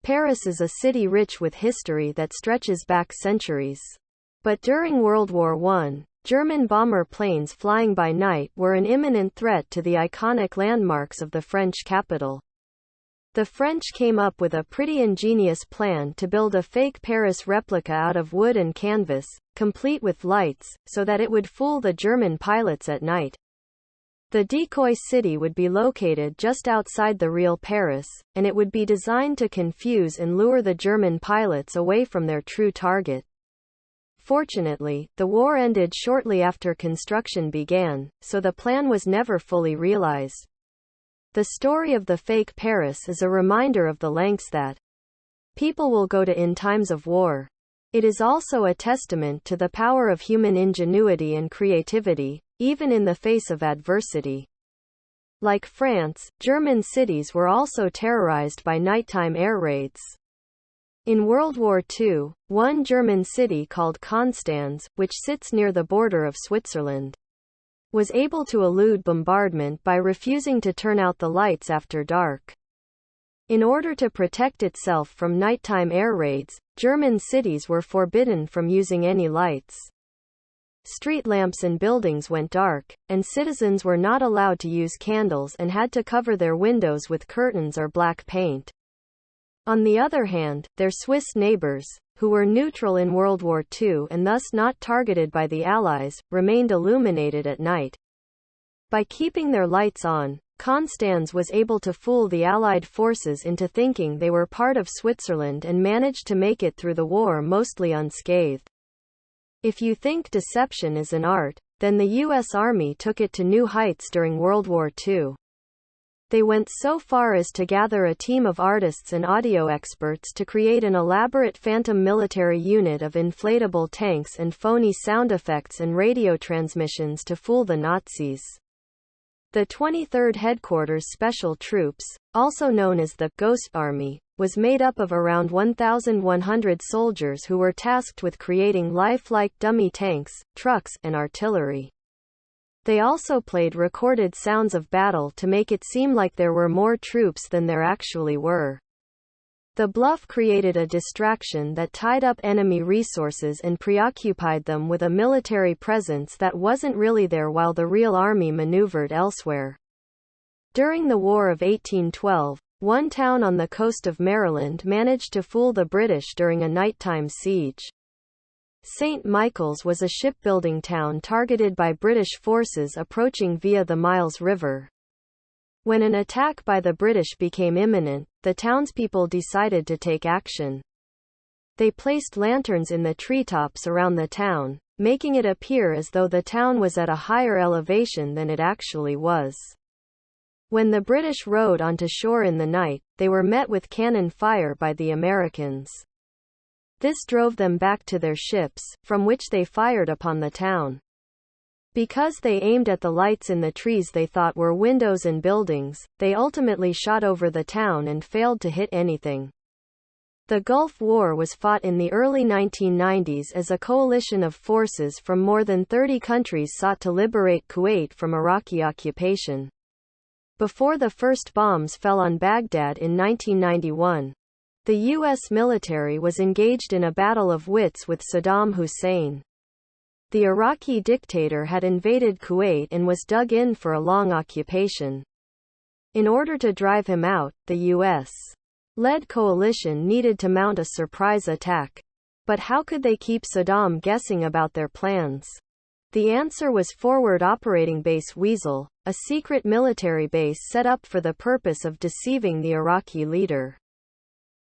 Paris is a city rich with history that stretches back centuries. But during World War I, German bomber planes flying by night were an imminent threat to the iconic landmarks of the French capital. The French came up with a pretty ingenious plan to build a fake Paris replica out of wood and canvas, complete with lights, so that it would fool the German pilots at night. The decoy city would be located just outside the real Paris, and it would be designed to confuse and lure the German pilots away from their true target. Fortunately, the war ended shortly after construction began, so the plan was never fully realized. The story of the fake Paris is a reminder of the lengths that people will go to in times of war. It is also a testament to the power of human ingenuity and creativity, even in the face of adversity. Like France, German cities were also terrorized by nighttime air raids. In World War II, one German city called Konstanz, which sits near the border of Switzerland, was able to elude bombardment by refusing to turn out the lights after dark. In order to protect itself from nighttime air raids, German cities were forbidden from using any lights. Street lamps and buildings went dark, and citizens were not allowed to use candles and had to cover their windows with curtains or black paint. On the other hand, their Swiss neighbors, who were neutral in World War II and thus not targeted by the Allies, remained illuminated at night. By keeping their lights on, Konstanz was able to fool the Allied forces into thinking they were part of Switzerland and managed to make it through the war mostly unscathed. If you think deception is an art, then the U.S. Army took it to new heights during World War II. They went so far as to gather a team of artists and audio experts to create an elaborate phantom military unit of inflatable tanks and phony sound effects and radio transmissions to fool the Nazis. The 23rd Headquarters Special Troops, also known as the Ghost Army, was made up of around 1,100 soldiers who were tasked with creating lifelike dummy tanks, trucks, and artillery. They also played recorded sounds of battle to make it seem like there were more troops than there actually were. The bluff created a distraction that tied up enemy resources and preoccupied them with a military presence that wasn't really there while the real army maneuvered elsewhere. During the War of 1812, one town on the coast of Maryland managed to fool the British during a nighttime siege. St. Michael's was a shipbuilding town targeted by British forces approaching via the Miles River. When an attack by the British became imminent, the townspeople decided to take action. They placed lanterns in the treetops around the town, making it appear as though the town was at a higher elevation than it actually was. When the British rode onto shore in the night, they were met with cannon fire by the Americans. This drove them back to their ships, from which they fired upon the town. Because they aimed at the lights in the trees they thought were windows and buildings, they ultimately shot over the town and failed to hit anything. The Gulf War was fought in the early 1990s as a coalition of forces from more than 30 countries sought to liberate Kuwait from Iraqi occupation. Before the first bombs fell on Baghdad in 1991, the U.S. military was engaged in a battle of wits with Saddam Hussein. The Iraqi dictator had invaded Kuwait and was dug in for a long occupation. In order to drive him out, the U.S.-led coalition needed to mount a surprise attack. But how could they keep Saddam guessing about their plans? The answer was Forward Operating Base Weasel, a secret military base set up for the purpose of deceiving the Iraqi leader.